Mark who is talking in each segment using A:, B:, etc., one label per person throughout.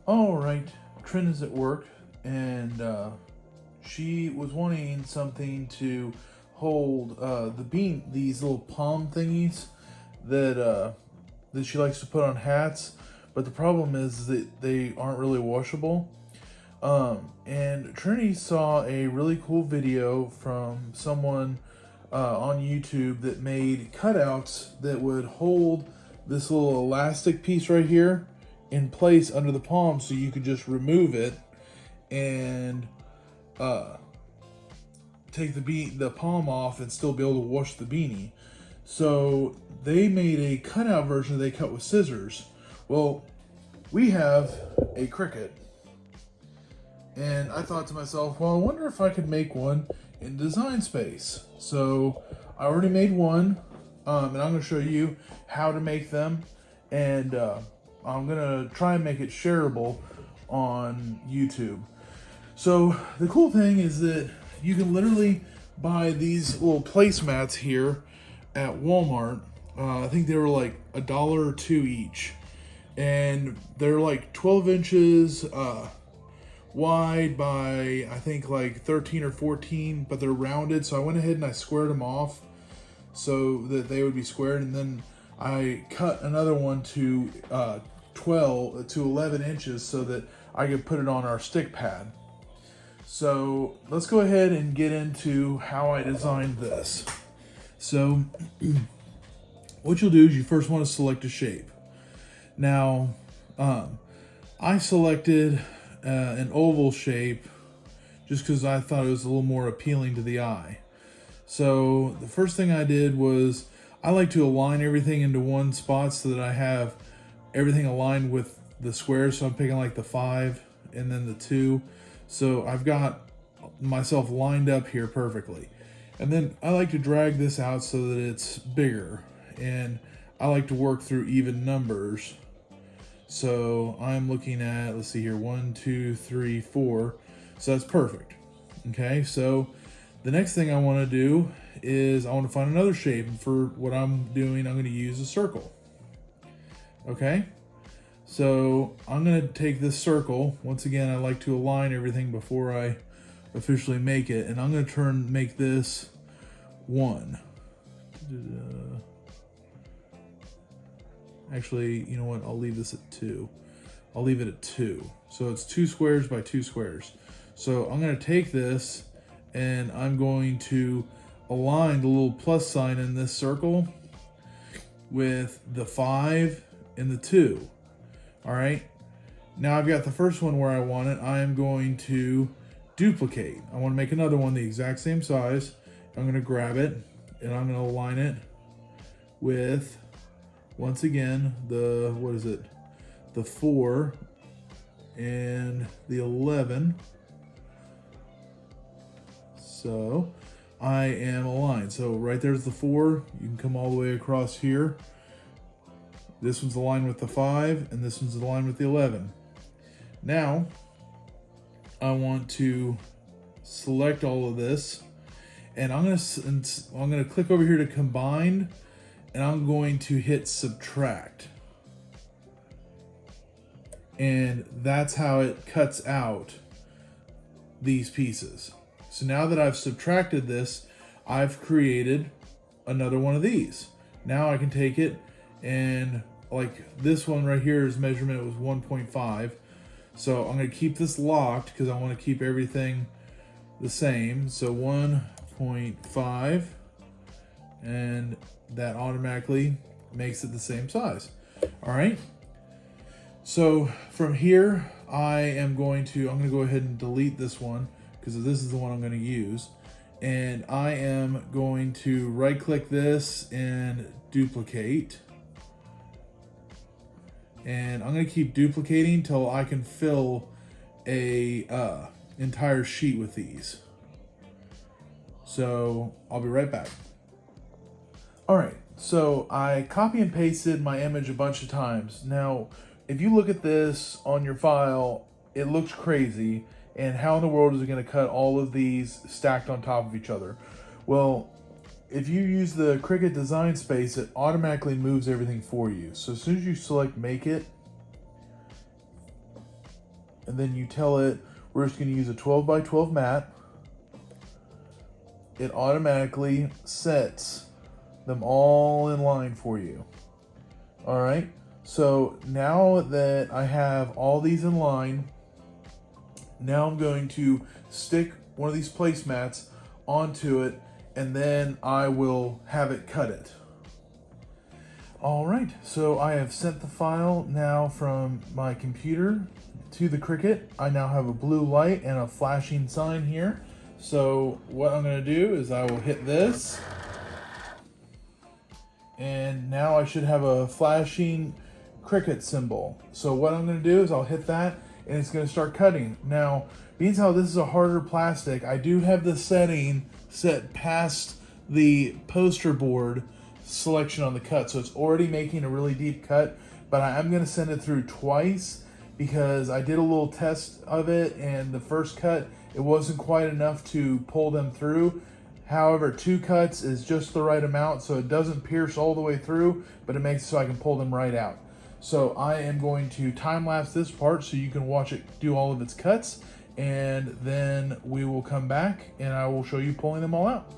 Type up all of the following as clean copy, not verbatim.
A: All right, Trin is at work, and she was wanting something to hold these little palm thingies that she likes to put on hats. But the problem is that they aren't really washable. And Trinity saw a really cool video from someone on YouTube that made cutouts that would hold this little elastic piece right here in place under the palm, so you could just remove it and take the palm off and still be able to wash the beanie. So they made a cutout version that they cut with scissors. Well, we have a Cricut, and I thought to myself, well, I wonder if I could make one in Design Space. So I already made one, and I'm going to show you how to make them, and I'm going to try and make it shareable on YouTube. So the cool thing is that you can literally buy these little placemats here at Walmart. I think they were like $1 or $2 each. And they're like 12 inches wide by, I think, like 13 or 14, but they're rounded. So I went ahead and I squared them off so that they would be squared. And then I cut another one to 12 to 11 inches so that I could put it on our stick pad. So let's go ahead and get into how I designed this. So what you'll do is you first want to select a shape. Now, I selected an oval shape just because I thought it was a little more appealing to the eye. So the first thing I did was I like to align everything into one spot so that I have everything aligned with the squares. So I'm picking like the 5 and then the 2. So I've got myself lined up here perfectly. And then I like to drag this out so that it's bigger. And I like to work through even numbers. So I'm looking at, let's see here, 1, 2, 3, 4. So that's perfect. Okay, so the next thing I want to do is I want to find another shape. And for what I'm doing, I'm going to use a circle. Okay, so I'm going to take this circle. Once again, I like to align everything before I officially make it. And I'm going to make this 1. Actually, you know what? I'll leave this at 2. I'll leave it at 2. So it's 2 squares by 2 squares. So I'm going to take this and I'm going to align the little plus sign in this circle with the 5 and the 2. All right. Now I've got the first one where I want it. I am going to duplicate. I want to make another one the exact same size. I'm going to grab it and I'm going to align it with, once again, the, what is it? The 4 and the 11. So I am aligned. So right there's the 4. You can come all the way across here. This one's aligned with the 5 and this one's aligned with the 11. Now I want to select all of this and I'm going to click over here to combine. And I'm going to hit subtract. And that's how it cuts out these pieces. So now that I've subtracted this, I've created another one of these. Now I can take it and, like, this one right here, his measurement was 1.5. So I'm going to keep this locked because I want to keep everything the same. So 1.5, and that automatically makes it the same size. All right. So from here, I'm going to go ahead and delete this one because this is the one I'm going to use. And I am going to right click this and duplicate. And I'm going to keep duplicating till I can fill a entire sheet with these. So I'll be right back. All right, so I copy and pasted my image a bunch of times. Now, if you look at this on your file, it looks crazy. And how in the world is it going to cut all of these stacked on top of each other? Well, if you use the Cricut Design Space, it automatically moves everything for you. So as soon as you select Make It, and then you tell it, we're just going to use a 12 by 12 mat, it automatically sets them all in line for you. All right. So now that I have all these in line, now I'm going to stick one of these placemats onto it, and then I will have it cut it. All right, so I have sent the file now from my computer to the Cricut. I now have a blue light and a flashing sign here. So what I'm gonna do is I will hit this, and now I should have a flashing Cricut symbol. So what I'm gonna do is I'll hit that, and it's gonna start cutting. Now, being how this is a harder plastic, I do have the setting set past the poster board selection on the cut, so it's already making a really deep cut, but I am going to send it through twice because I did a little test of it, and the first cut, it wasn't quite enough to pull them through. However, 2 cuts is just the right amount, so it doesn't pierce all the way through, but it makes it so I can pull them right out. So I am going to time-lapse this part so you can watch it do all of its cuts, and then we will come back and I will show you pulling them all out.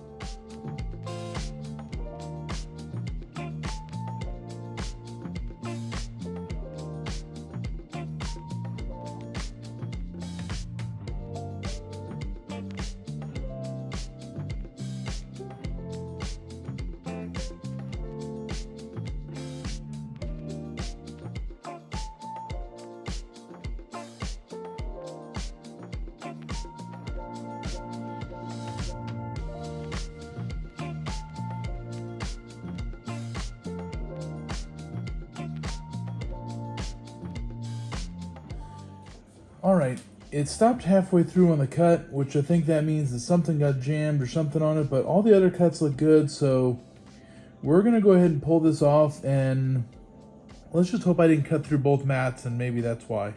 A: All right, it stopped halfway through on the cut, which I think that means that something got jammed or something on it, but all the other cuts look good, so we're gonna go ahead and pull this off, and let's just hope I didn't cut through both mats, and maybe that's why.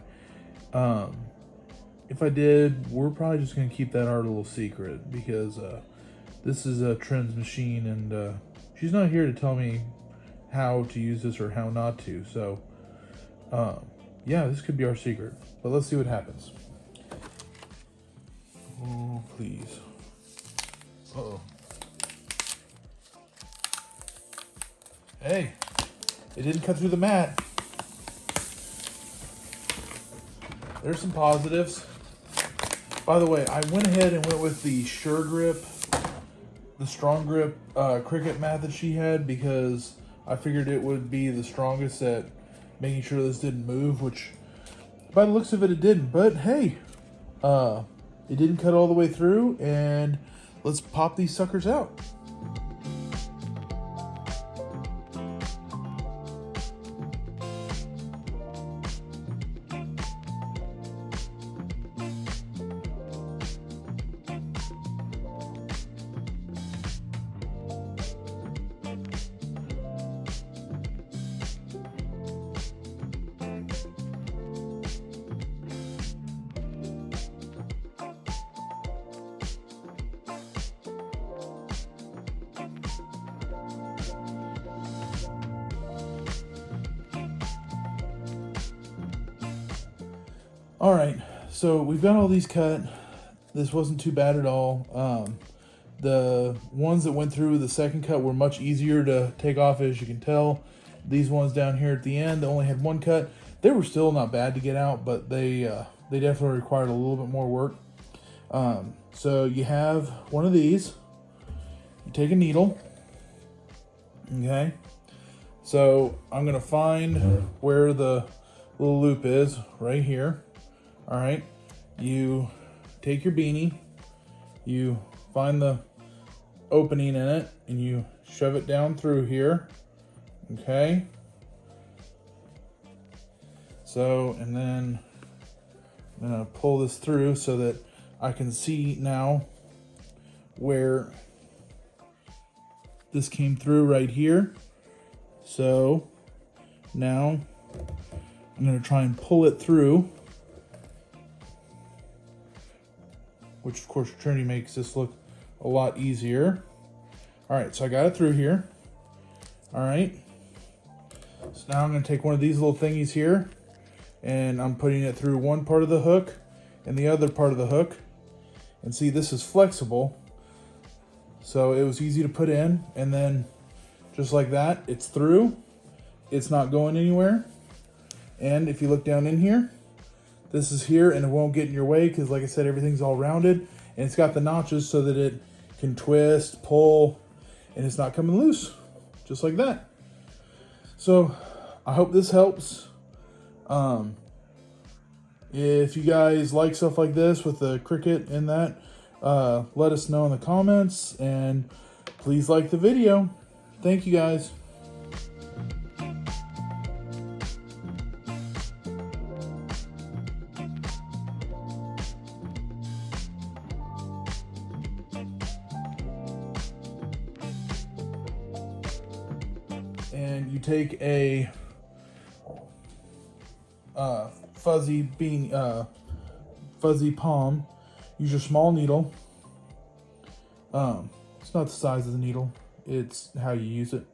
A: If I did, we're probably just gonna keep that our little secret, because this is a Trent's machine, and she's not here to tell me how to use this or how not to, so yeah, this could be our secret, but let's see what happens. Oh, please. Uh-oh. Hey, it didn't cut through the mat. There's some positives. By the way, I went ahead and went with the Sure Grip, the Strong Grip Cricut mat that she had, because I figured it would be the strongest at making sure this didn't move, which by the looks of it, it didn't. But hey, it didn't cut all the way through, and let's pop these suckers out. All right, so we've got all these cut. This wasn't too bad at all. The ones that went through the second cut were much easier to take off, as you can tell. These ones down here at the end that only had 1 cut, they were still not bad to get out, but they definitely required a little bit more work. So you have one of these. You take a needle. Okay. So I'm gonna find where the little loop is, right here. All right, you take your beanie, you find the opening in it, and you shove it down through here, okay? So, and then I'm gonna pull this through so that I can see now where this came through right here. So now I'm gonna try and pull it through, which of course Trinity makes this look a lot easier. All right, so I got it through here. All right, so now I'm gonna take one of these little thingies here, and I'm putting it through one part of the hook and the other part of the hook. And see, this is flexible, so it was easy to put in, and then just like that, it's through. It's not going anywhere. And if you look down in here, this is here, and it won't get in your way because, like I said, everything's all rounded, and it's got the notches so that it can twist, pull, and it's not coming loose, just like that. So I hope this helps. If you guys like stuff like this with the Cricut and that, let us know in the comments, and please like the video. Thank you guys. And you take a fuzzy palm. Use your small needle. It's not the size of the needle, it's how you use it.